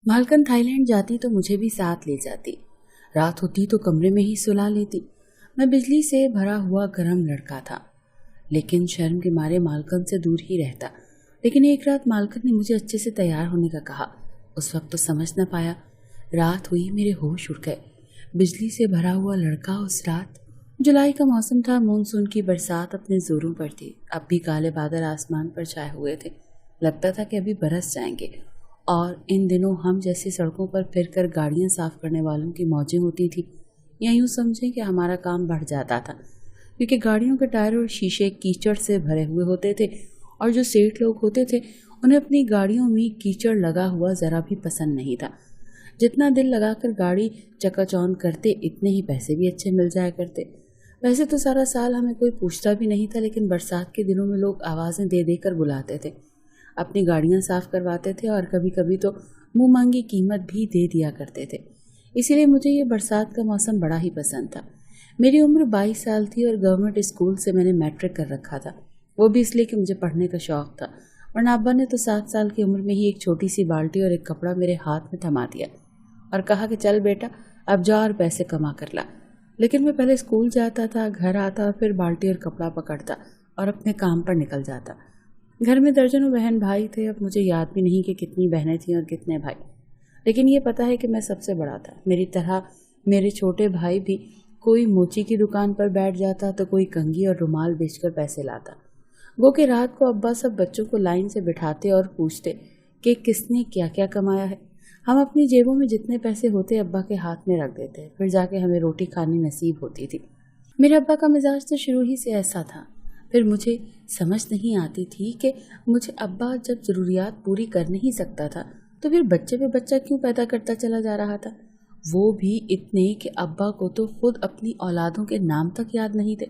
मालकन Thailand जाती तो मुझे भी साथ ले जाती। रात होती तो कमरे में ही सुला लेती। मैं बिजली से भरा हुआ गर्म लड़का था, लेकिन शर्म के मारे मालकन से दूर ही रहता। लेकिन एक रात मालकन ने मुझे अच्छे से तैयार होने का कहा। उस वक्त तो समझ न पाया। रात हुई, मेरे होश उड़ गए। बिजली से भरा हुआ लड़का उस रात। जुलाई का मौसम था, मानसून की बरसात अपने जोरों पर थी। अब भी काले बादल आसमान पर छाए हुए थे। लगता था कि अभी बरस जाएंगे। और इन दिनों हम जैसी सड़कों पर फिरकर गाड़ियां साफ करने वालों की मौजें होती थी, या यूं समझें कि हमारा काम बढ़ जाता था, क्योंकि गाड़ियों के टायर और शीशे कीचड़ से भरे हुए होते थे। और जो सेठ लोग होते थे, उन्हें अपनी गाड़ियों में कीचड़ लगा हुआ जरा भी पसंद नहीं था। जितना दिल लगाकर गाड़ी चकाचौंध करते, इतने ही पैसे भी अच्छे मिल जाया करते। वैसे तो सारा साल हमें कोई पूछता भी नहीं था, लेकिन बरसात के दिनों में लोग आवाज़ें दे देकर बुलाते थे, अपनी गाड़ियां साफ करवाते थे और कभी कभी तो मुंह मांगी कीमत भी दे दिया करते थे। इसीलिए मुझे ये बरसात का मौसम बड़ा ही पसंद था। मेरी उम्र 22 साल थी और गवर्नमेंट स्कूल से मैंने मैट्रिक कर रखा था। वो भी इसलिए कि मुझे पढ़ने का शौक था, वरना अब्बा ने तो 7 साल की उम्र में ही एक छोटी सी बाल्टी और एक कपड़ा मेरे हाथ में थमा दिया और कहा कि चल बेटा, अब जा और पैसे कमा कर ला। लेकिन मैं पहले स्कूल जाता था, घर आता और फिर बाल्टी और कपड़ा पकड़ता और अपने काम पर निकल जाता। घर में दर्जनों बहन भाई थे। अब मुझे याद भी नहीं कि कितनी बहनें थीं और कितने भाई, लेकिन ये पता है कि मैं सबसे बड़ा था। मेरी तरह मेरे छोटे भाई भी कोई मोची की दुकान पर बैठ जाता तो कोई कंघी और रुमाल बेचकर पैसे लाता। गो के रात को अब्बा सब बच्चों को लाइन से बिठाते और पूछते कि किसने क्या क्या कमाया है। हम अपनी जेबों में जितने पैसे होते अब्बा के हाथ में रख देते, फिर जाके हमें रोटी खानी नसीब होती थी। मेरे अब्बा का मिजाज तो शुरू ही से ऐसा था। फिर मुझे समझ नहीं आती थी कि मुझे अब्बा जब ज़रूरियात पूरी कर नहीं सकता था, तो फिर बच्चे पे बच्चा क्यों पैदा करता चला जा रहा था, वो भी इतने कि अब्बा को तो खुद अपनी औलादों के नाम तक याद नहीं थे।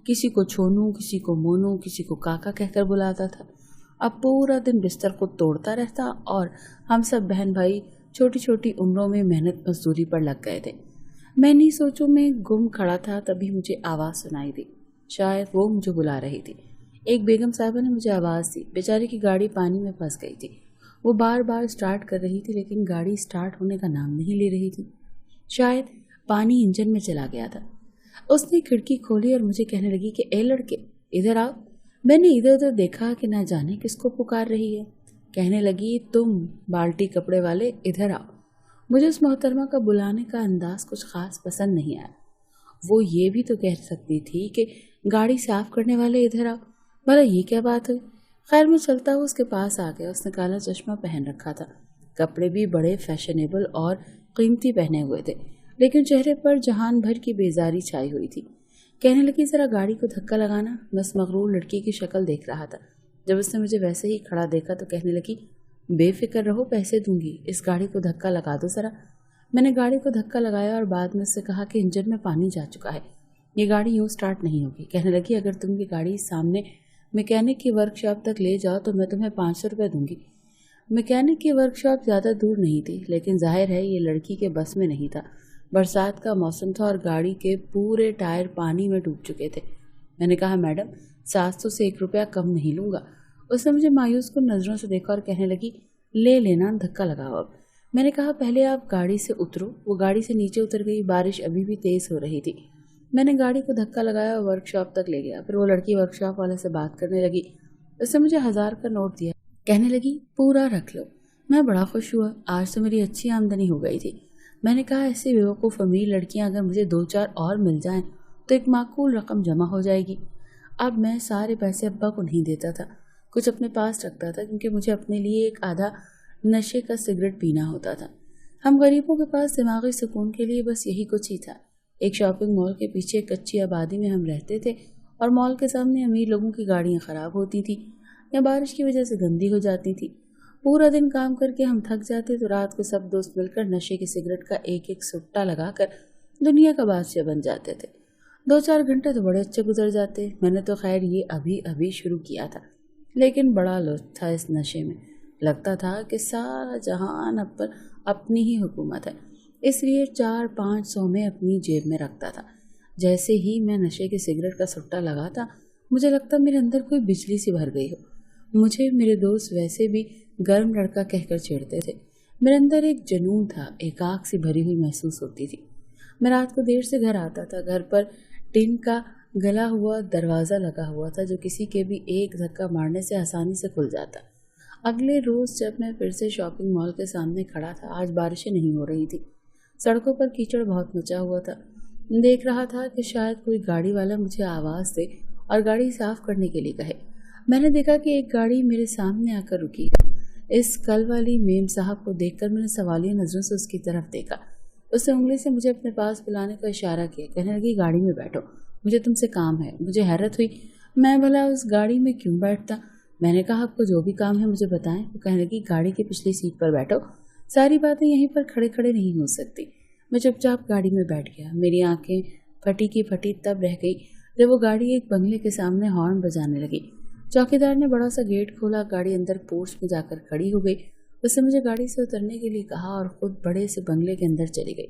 किसी को छोनू, किसी को मोनू, किसी को काका कहकर बुलाता था। अब पूरा दिन बिस्तर को तोड़ता रहता और हम सब बहन भाई छोटी छोटी उम्रों में मेहनत मजदूरी पर लग गए थे। मैं नहीं सोचूं में गुम खड़ा था, तभी मुझे आवाज़ सुनाई दी। शायद वो मुझे बुला रही थी। एक बेगम साहबा ने मुझे आवाज़ दी। बेचारी की गाड़ी पानी में फंस गई थी। वो बार बार स्टार्ट कर रही थी, लेकिन गाड़ी स्टार्ट होने का नाम नहीं ले रही थी। शायद पानी इंजन में चला गया था। उसने खिड़की खोली और मुझे कहने लगी कि ए लड़के, इधर आओ। मैंने इधर उधर देखा कि ना जाने किसको पुकार रही है। कहने लगी, तुम बाल्टी कपड़े वाले इधर आओ। मुझे उस मोहतरमा का बुलाने का अंदाज कुछ खास पसंद नहीं आया। वो ये भी तो कह सकती थी कि गाड़ी साफ करने वाले इधर आओ। भला ये क्या बात हुई। खैर मैं चलता हुआ उसके पास आ गया। उसने काला चश्मा पहन रखा था, कपड़े भी बड़े फैशनेबल और कीमती पहने हुए थे, लेकिन चेहरे पर जहान भर की बेजारी छाई हुई थी। कहने लगी, जरा गाड़ी को धक्का लगाना। मैं उस मगरूर लड़की की शक्ल देख रहा था। जब उसने मुझे वैसे ही खड़ा देखा तो कहने लगी, बेफिक्र रहो, पैसे दूंगी, इस गाड़ी को धक्का लगा दो जरा। मैंने गाड़ी को धक्का लगाया और बाद में उससे कहा कि इंजन में पानी जा चुका है, ये गाड़ी यूँ स्टार्ट नहीं होगी। कहने लगी, अगर तुम ये गाड़ी सामने मैकेनिक की वर्कशॉप तक ले जाओ तो मैं तुम्हें 500 रुपये दूंगी। मैकेनिक की वर्कशॉप ज़्यादा दूर नहीं थी, लेकिन जाहिर है ये लड़की के बस में नहीं था। बरसात का मौसम था और गाड़ी के पूरे टायर पानी में डूब चुके थे। मैंने कहा, मैडम 700 से 1 रुपया कम नहीं लूँगा। उसने मुझे मायूस को नज़रों से देखा और कहने लगी, ले लेना, धक्का लगाओ अब। मैंने कहा, पहले आप गाड़ी से उतरो। वो गाड़ी से नीचे उतर गई। बारिश अभी भी तेज़ हो रही थी। मैंने गाड़ी को धक्का लगाया और वर्कशॉप तक ले गया। फिर वो लड़की वर्कशॉप वाले से बात करने लगी। उसने मुझे 1000 का नोट दिया। कहने लगी, पूरा रख लो। मैं बड़ा खुश हुआ, आज तो मेरी अच्छी आमदनी हो गई थी। मैंने कहा, ऐसी बेवकूफ़ अमीर लड़कियां अगर मुझे 2-4 और मिल जाएं तो एक माकूल रकम जमा हो जाएगी। अब मैं सारे पैसे अब्बा को नहीं देता था, कुछ अपने पास रखता था, क्योंकि मुझे अपने लिए एक आधा नशे का सिगरेट पीना होता था। हम गरीबों के पास दिमागी सुकून के लिए बस यही कुछ ही था। एक शॉपिंग मॉल के पीछे एक कच्ची आबादी में हम रहते थे और मॉल के सामने अमीर लोगों की गाड़ियाँ ख़राब होती थी या बारिश की वजह से गंदी हो जाती थी। पूरा दिन काम करके हम थक जाते तो रात को सब दोस्त मिलकर नशे की सिगरेट का एक एक सुट्टा लगाकर दुनिया का बादशाह बन जाते थे। 2-4 घंटे तो बड़े अच्छे गुजर जाते। मैंने तो खैर ये अभी अभी शुरू किया था, लेकिन बड़ा लुत्फ था इस नशे में। लगता था कि सारा जहान अब पर अपनी ही हुकूमत है, इसलिए 400-500 में अपनी जेब में रखता था। जैसे ही मैं नशे की सिगरेट का सुट्टा लगाता, मुझे लगता मेरे अंदर कोई बिजली सी भर गई हो। मुझे मेरे दोस्त वैसे भी गर्म लड़का कहकर छेड़ते थे। मेरे अंदर एक जुनून था, एक आग से भरी हुई महसूस होती थी। मैं रात को देर से घर आता था। घर पर टिन का गला हुआ दरवाज़ा लगा हुआ था जो किसी के भी एक धक्का मारने से आसानी से खुल जाता। अगले रोज़ जब मैं फिर से शॉपिंग मॉल के सामने खड़ा था, आज बारिशें नहीं हो रही थी, सड़कों पर कीचड़ बहुत मचा हुआ था। देख रहा था कि शायद कोई गाड़ी वाला मुझे आवाज़ दे और गाड़ी साफ करने के लिए कहे। मैंने देखा कि एक गाड़ी मेरे सामने आकर रुकी। इस कल वाली मेम साहब को देखकर मैंने सवालिया नज़रों से उसकी तरफ देखा। उसने उंगली से मुझे अपने पास बुलाने का इशारा किया। कहने लगी, गाड़ी में बैठो, मुझे तुमसे काम है। मुझे हैरत हुई, मैं भला उस गाड़ी में क्यों बैठता। मैंने कहा, आपको जो भी काम है मुझे बताएं। वो कहने लगी, गाड़ी की पिछली सीट पर बैठो, सारी बातें यहीं पर खड़े खड़े नहीं हो सकती। मैं चुपचाप गाड़ी में बैठ गया। मेरी आंखें फटी की फटी तब रह गई जब वो गाड़ी एक बंगले के सामने हॉर्न बजाने लगी। चौकीदार ने बड़ा सा गेट खोला, गाड़ी अंदर पोर्च में जाकर खड़ी हो गई। उसने मुझे गाड़ी से उतरने के लिए कहा और खुद बड़े से बंगले के अंदर चली गई।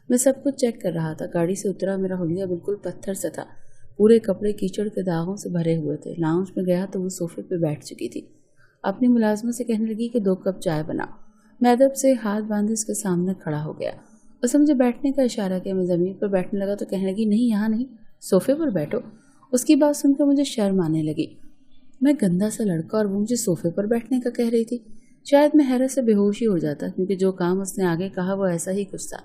मैं सब कुछ चेक कर रहा था। गाड़ी से उतरा, मेरा हुलिया बिल्कुल पत्थर सा था, पूरे कपड़े कीचड़ के दागों से भरे हुए थे। लाउंज में गया तो वो सोफे पे बैठ चुकी थी। अपनी मुलाजमों से कहने लगी कि 2 कप चाय बनाओ। मैं अदब से हाथ बांधे उसके सामने खड़ा हो गया। उसने मुझे बैठने का इशारा किया। मैं ज़मीन पर बैठने लगा तो कहने लगी, नहीं यहाँ नहीं, सोफे पर बैठो। उसकी बात सुनकर मुझे शर्म आने लगी। मैं गंदा सा लड़का और वो मुझे सोफे पर बैठने का कह रही थी। शायद मैं हैरत से बेहोश ही हो जाता, क्योंकि जो काम उसने आगे कहा वो ऐसा ही कुछ था।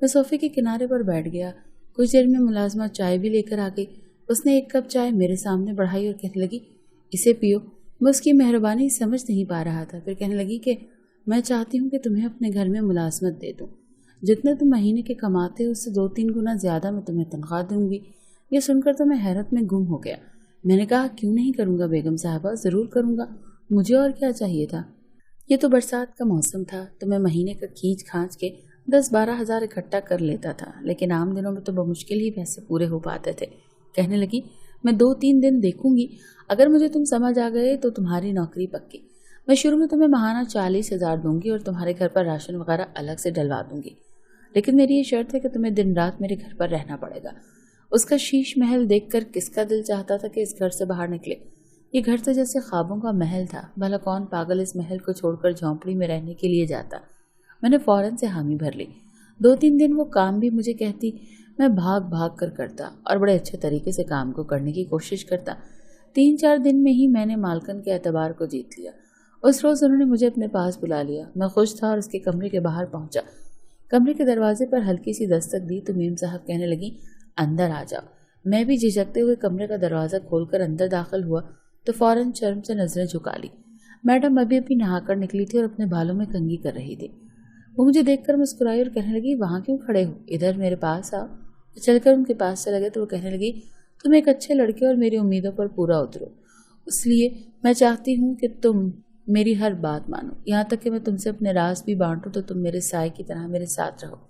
मैं सोफे के किनारे पर बैठ गया। कुछ देर में मुलाजमा चाय भी लेकर आ गई। उसने 1 कप चाय मेरे सामने बढ़ाई और कहने लगी, इसे पियो। मैं उसकी मेहरबानी समझ नहीं पा रहा था। फिर कहने लगी कि मैं चाहती हूँ कि तुम्हें अपने घर में मुलाजमत दे दूँ। जितने तुम महीने के कमाते हो उससे 2-3 गुना ज़्यादा मैं तुम्हें तनख्वाह दूंगी। ये सुनकर तो मैं हैरत में गुम हो गया। मैंने कहा, क्यों नहीं करूँगा बेगम साहबा, ज़रूर करूँगा, मुझे और क्या चाहिए था। ये तो बरसात का मौसम था तो मैं महीने का खींच खांच के 10-12 हज़ार इकट्ठा कर लेता था, लेकिन आम दिनों में तो बमुश्किल ही पैसे पूरे हो पाते थे। कहने लगी, मैं 2-3 दिन देखूंगी, अगर मुझे तुम समझ आ गए तो तुम्हारी नौकरी पक्की। मैं शुरू में तुम्हें महाना 40 हज़ार दूंगी और तुम्हारे घर पर राशन वगैरह अलग से डलवा दूंगी, लेकिन मेरी ये शर्त है कि तुम्हें दिन रात मेरे घर पर रहना पड़ेगा। उसका शीश महल देखकर किसका दिल चाहता था कि इस घर से बाहर निकले। ये घर तो जैसे ख्वाबों का महल था। भला कौन पागल इस महल को छोड़कर झोंपड़ी में रहने के लिए जाता। मैंने फौरन से हामी भर ली। 2-3 दिन वो काम भी मुझे कहती, मैं भाग भाग कर करता और बड़े अच्छे तरीके से काम को करने की कोशिश करता। 3-4 दिन में ही मैंने मालकन के एतबार को जीत लिया। उस रोज़ उन्होंने मुझे अपने पास बुला लिया। मैं खुश था और उसके कमरे के बाहर पहुंचा। कमरे के दरवाजे पर हल्की सी दस्तक दी तो मेम साहब कहने लगी, अंदर आ जाओ। मैं भी झिझकते हुए कमरे का दरवाज़ा खोलकर अंदर दाखिल हुआ तो फौरन शर्म से नजरें झुका ली। मैडम अभी अभी नहाकर निकली थी और अपने बालों में कंघी कर रही थी। वो मुझे देखकर मुस्कुराई और कहने लगी, वहाँ क्यों खड़े हो, इधर मेरे पास आओ। चलकर उनके पास चले गए तो वो कहने लगी, तुम एक अच्छे लड़के और मेरी उम्मीदों पर पूरा उतरो, इसलिए मैं चाहती हूँ कि तुम मेरी हर बात मानो, यहाँ तक कि मैं तुमसे अपने राज भी बांटूं तो तुम मेरे साए की तरह मेरे साथ रहो।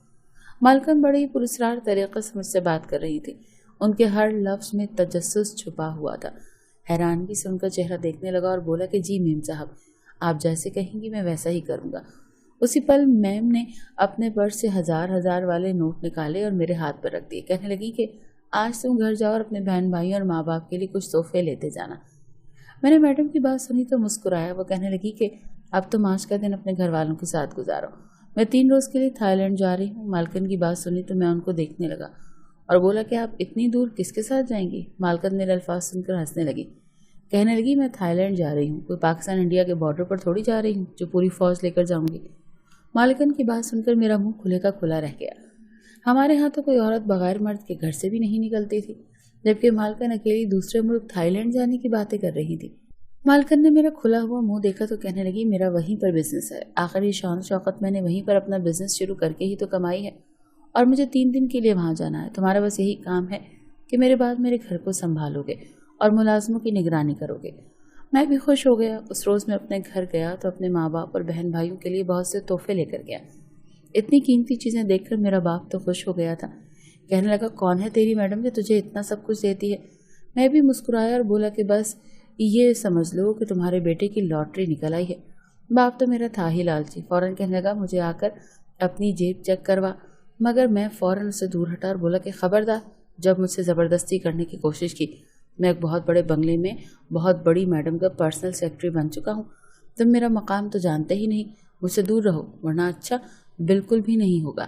मालकन बड़े ही पुरस्कार तरीके से मुझसे बात कर रही थी। उनके हर लफ्ज में तजस्सुस छुपा हुआ था। हैरानगी से उनका चेहरा देखने लगा और बोला कि जी मेम साहब, आप जैसे कहेंगी मैं वैसा ही करूँगा। उसी पल मैम ने अपने पर्स से 1000 वाले नोट निकाले और मेरे हाथ पर रख दिए। कहने लगी कि आज तुम घर जाओ और अपने बहन भाई और माँ बाप के लिए कुछ तोहफे लेते जाना। मैंने मैडम की बात सुनी तो मुस्कुराया। वो कहने लगी कि अब तुम आज का दिन अपने घर वालों के साथ गुजारो, मैं 3 रोज़ के लिए थाईलैंड जा रही हूँ। मालकन की बात सुनी तो मैं उनको देखने लगा और बोला कि आप इतनी दूर किसके साथ जाएंगी। मालकन मेरे अल्फाज सुनकर हंसने लगी। कहने लगी, मैं थाईलैंड जा रही हूँ, कोई पाकिस्तान इंडिया के बॉर्डर पर थोड़ी जा रही हूँ जो पूरी फौज लेकर जाऊंगी। मालकन की बात सुनकर मेरा मुंह खुले का खुला रह गया। हमारे यहाँ तो कोई औरत बगैर मर्द के घर से भी नहीं निकलती थी, जबकि मालकन अकेली दूसरे मुल्क थाईलैंड जाने की बातें कर रही थी। मालकन ने मेरा खुला हुआ मुंह देखा तो कहने लगी, मेरा वहीं पर बिजनेस है, आखिर ये शान शौकत मैंने वहीं पर अपना बिजनेस शुरू करके ही तो कमाई है और मुझे 3 दिन के लिए वहाँ जाना है। तुम्हारा बस यही काम है कि मेरे बाद मेरे घर को संभालोगे और मुलाजमों की निगरानी करोगे। मैं भी खुश हो गया। उस रोज़ मैं अपने घर गया तो अपने माँ बाप और बहन भाइयों के लिए बहुत से तोहफे लेकर गया। इतनी कीमती चीज़ें देखकर मेरा बाप तो खुश हो गया था। कहने लगा, कौन है तेरी मैडम जो तुझे इतना सब कुछ देती है। मैं भी मुस्कुराया और बोला कि बस ये समझ लो कि तुम्हारे बेटे की लॉटरी निकल आई है। बाप तो मेरा था ही लालची। फ़ौरन कहने लगा, मुझे आकर अपनी जेब चेक करवा। मगर मैं फ़ौरन उससे दूर हटा और बोला कि खबरदार, जब मुझसे ज़बरदस्ती करने की कोशिश की। मैं एक बहुत बड़े बंगले में बहुत बड़ी मैडम का पर्सनल सेक्रेटरी बन चुका हूँ। तुम मेरा मकाम तो जानते ही नहीं। مجھ سے دور رہو ورنہ اچھا بالکل بھی نہیں ہوگا۔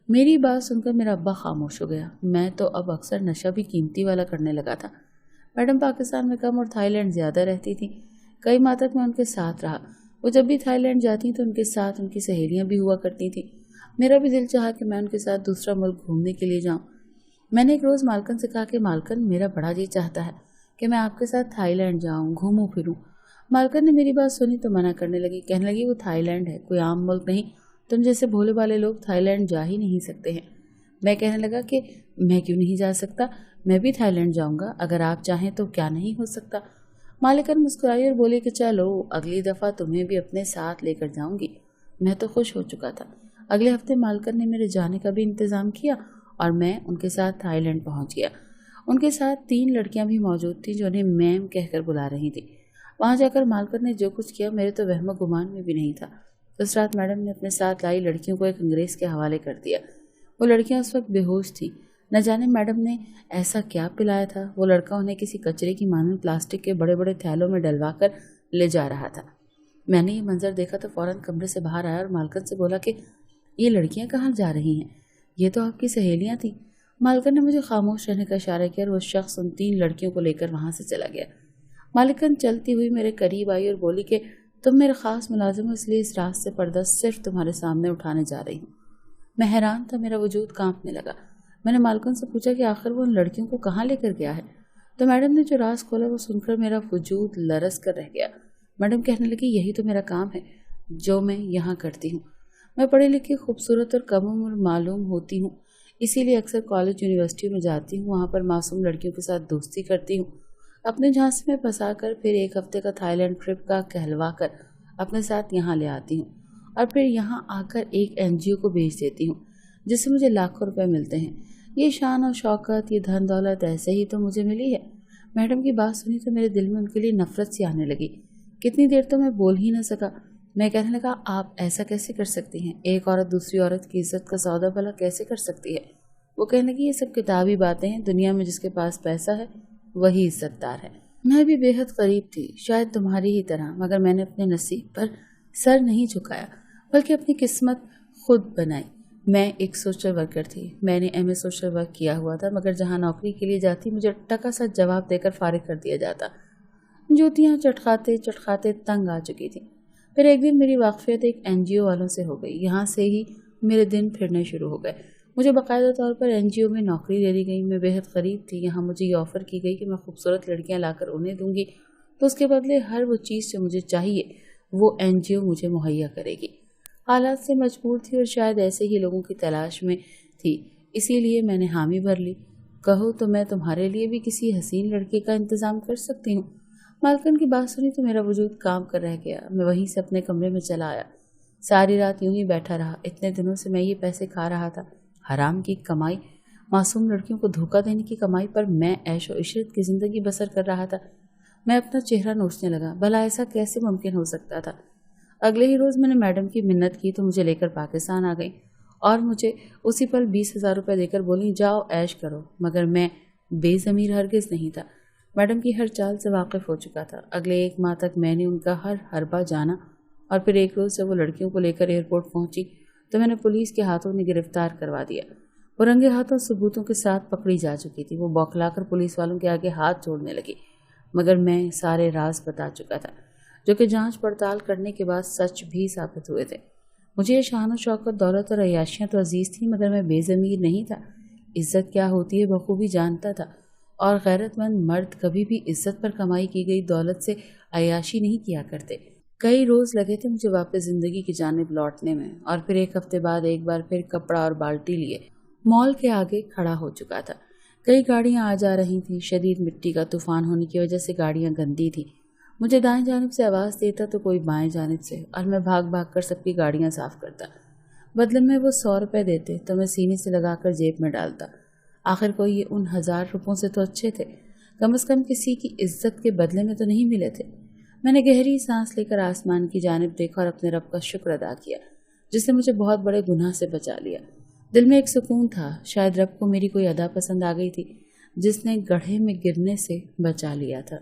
میری بات سن کر میرا ابا خاموش ہو گیا۔ میں تو اب اکثر نشہ بھی قیمتی والا کرنے لگا تھا۔ میڈم پاکستان میں کم اور تھائی لینڈ زیادہ رہتی تھیں۔ کئی ماہ تک میں ان کے ساتھ رہا۔ وہ جب بھی تھائی لینڈ جاتی تو ان کے ساتھ ان کی سہیلیاں بھی ہوا کرتی تھیں۔ میرا بھی دل چاہا کہ میں ان کے ساتھ دوسرا ملک گھومنے کے لیے جاؤں۔ میں نے ایک روز مالکن سے کہا کہ مالکن، میرا بڑا جی چاہتا ہے کہ میں آپ کے ساتھ تھائی لینڈ جاؤں، گھوموں پھروں۔ مالکن نے میری بات سنی تو منع کرنے لگی، کہنے لگی وہ تھائی لینڈ ہے، کوئی عام ملک نہیں، تم جیسے بھولے والے لوگ تھائی لینڈ جا ہی نہیں سکتے ہیں۔ میں کہنے لگا کہ میں کیوں نہیں جا سکتا، میں بھی تھائی لینڈ جاؤں گا، اگر آپ چاہیں تو کیا نہیں ہو سکتا۔ مالکن مسکرائی اور بولی کہ چلو اگلی دفعہ تمہیں بھی اپنے ساتھ لے کر جاؤں گی۔ میں تو خوش ہو چکا تھا۔ اگلے ہفتے مالکن نے میرے جانے کا بھی انتظام کیا اور میں ان کے ساتھ تھائی لینڈ پہنچ گیا۔ ان کے ساتھ 3 لڑکیاں بھی موجود تھیں جو انہیں میم کہہ کر بلا رہی تھیں۔ وہاں جا کر مالکن نے جو کچھ کیا میرے تو وہم و گمان میں بھی نہیں تھا۔ اس رات میڈم نے اپنے ساتھ لائی لڑکیوں کو ایک انگریز کے حوالے کر دیا۔ وہ لڑکیاں اس وقت بے ہوش تھیں۔ نہ جانے میڈم نے ایسا کیا پلایا تھا، وہ لڑکا انہیں کسی کچرے کی مانند پلاسٹک کے بڑے بڑے تھیلوں میں ڈلوا کر لے جا رہا تھا۔ میں نے یہ منظر دیکھا تو فوراً کمرے سے باہر آیا اور مالکن سے بولا کہ یہ لڑکیاں کہاں جا رہی ہیں؟ یہ تو آپ کی سہیلیاں تھیں۔ مالکن نے مجھے خاموش رہنے کا اشارہ کیا اور وہ شخص ان 3 لڑکیوں کو لے کر وہاں سے چلا گیا۔ مالکن چلتی ہوئی میرے قریب آئی اور بولی کہ تم میرے خاص ملازم ہو، اس لیے اس رات سے پردہ صرف تمہارے سامنے اٹھانے جا رہی ہوں۔ میں حیران تھا، میرا وجود کانپنے لگا۔ میں نے مالکن سے پوچھا کہ آخر وہ ان لڑکیوں کو کہاں لے کر گیا ہے؟ تو میڈم نے جو راز کھولا وہ سن کر میرا وجود لرز کر رہ گیا۔ میڈم کہنے لگی یہی تو میرا کام ہے جو میں یہاں کرتی ہوں۔ میں پڑھی لکھی، خوبصورت اور کم عمر معلوم ہوتی ہوں، اسی لیے اکثر کالج یونیورسٹیوں میں جاتی ہوں، وہاں پر معصوم لڑکیوں کے ساتھ دوستی کرتی ہوں، اپنے جھانسے میں پھنسا کر پھر ایک ہفتے کا تھائی لینڈ ٹرپ کا کہلوا کر اپنے ساتھ یہاں لے آتی ہوں اور پھر یہاں آ کر ایک NGO کو بھیج دیتی ہوں جس سے مجھے لاکھوں روپے ملتے ہیں۔ یہ شان و شوکت، یہ دھن دولت ایسے ہی تو مجھے ملی ہے۔ میڈم کی بات سنی تو میرے دل میں ان کے لیے نفرت سی آنے لگی۔ کتنی دیر تو میں بول ہی نہ سکا۔ میں کہنے لگا آپ ایسا کیسے کر سکتی ہیں؟ ایک عورت دوسری عورت کی عزت کا سودا بھلا کیسے کر سکتی ہے؟ وہ کہنے لگی یہ سب کتابی باتیں ہیں، دنیا میں جس کے پاس پیسہ ہے وہی عزت دار ہے۔ میں بھی بے حد غریب تھی، شاید تمہاری ہی طرح، مگر میں نے اپنے نصیب پر سر نہیں جھکایا بلکہ اپنی قسمت خود بنائی۔ میں ایک سوشل ورکر تھی، میں نے MA سوشل ورک کیا ہوا تھا، مگر جہاں نوکری کے لیے جاتی مجھے ٹکا سا جواب دے کر فارغ کر دیا جاتا۔ جوتیاں چٹکھاتے چٹکھاتے تنگ آ چکی تھی۔ پھر ایک دن میری واقفیت ایک NGO والوں سے ہو گئی۔ یہاں سے ہی میرے دن پھرنے شروع ہو گئے۔ مجھے باقاعدہ طور پر NGO میں نوکری دے دی گئی۔ میں بے حد غریب تھی۔ یہاں مجھے یہ آفر کی گئی کہ میں خوبصورت لڑکیاں لا کر انہیں دوں گی تو اس کے بدلے ہر وہ چیز جو مجھے چاہیے وہ NGO مجھے مہیا کرے گی۔ حالات سے مجبور تھی اور شاید ایسے ہی لوگوں کی تلاش میں تھی، اسی لیے میں نے حامی بھر لی۔ کہو تو میں تمہارے لیے بھی کسی حسین لڑکے کا انتظام کر سکتی ہوں۔ مالکن کی بات سنی تو میرا وجود کام کر رہ گیا۔ میں وہیں سے اپنے کمرے میں چلا آیا۔ ساری رات یوں ہی بیٹھا رہا۔ اتنے دنوں سے میں یہ پیسے کھا رہا تھا، حرام کی کمائی، معصوم لڑکیوں کو دھوکہ دینے کی کمائی پر میں عیش و عشرت کی زندگی بسر کر رہا تھا۔ میں اپنا چہرہ نوچنے لگا، بھلا ایسا کیسے ممکن ہو سکتا تھا؟ اگلے ہی روز میں نے میڈم کی منت کی تو مجھے لے کر پاکستان آ گئی اور مجھے اسی پل 20,000 روپے دے کر بولی جاؤ عیش کرو، مگر میں بے ضمیر ہرگز نہیں تھا۔ میڈم کی ہر چال سے واقف ہو چکا تھا۔ اگلے 1 ماہ تک میں نے ان کا ہر حربہ جانا اور پھر ایک روز جب وہ لڑکیوں کو لے کر ایئرپورٹ پہنچی تو میں نے پولیس کے ہاتھوں نے گرفتار کروا دیا۔ وہ رنگے ہاتھوں ثبوتوں کے ساتھ پکڑی جا چکی تھی۔ وہ بوکھلا کر پولیس والوں کے آگے ہاتھ جوڑنے لگی، مگر میں سارے راز بتا چکا تھا جو کہ جانچ پڑتال کرنے کے بعد سچ بھی ثابت ہوئے تھے۔ مجھے یہ شان و شوکت، دولت اور عیاشیاں تو عزیز تھیں، مگر میں بے ضمیر نہیں تھا۔ عزت کیا ہوتی ہے بخوبی جانتا تھا، اور غیرت مند مرد کبھی بھی عزت پر کمائی کی گئی دولت سے عیاشی نہیں کیا کرتے۔ کئی روز لگے تھے مجھے واپس زندگی کی جانب لوٹنے میں، اور پھر 1 ہفتے بعد ایک بار پھر کپڑا اور بالٹی لیے مال کے آگے کھڑا ہو چکا تھا۔ کئی گاڑیاں آ جا رہی تھیں۔ شدید مٹی کا طوفان ہونے کی وجہ سے گاڑیاں گندی تھیں۔ مجھے دائیں جانب سے آواز دیتا تو کوئی بائیں جانب سے، اور میں بھاگ بھاگ کر سب کی گاڑیاں صاف کرتا۔ بدلے میں وہ 100 روپے دیتے تو میں سینے سے لگا کر جیب میں ڈالتا۔ آخر کو یہ ان 1000 روپوں سے تو اچھے تھے، کم از کم کسی کی عزت کے بدلے میں تو نہیں ملے تھے۔ میں نے گہری سانس لے کر آسمان کی جانب دیکھا اور اپنے رب کا شکر ادا کیا جس نے مجھے بہت بڑے گناہ سے بچا لیا۔ دل میں ایک سکون تھا، شاید رب کو میری کوئی ادا پسند آ گئی تھی جس نے گڑھے میں گرنے سے بچا لیا تھا۔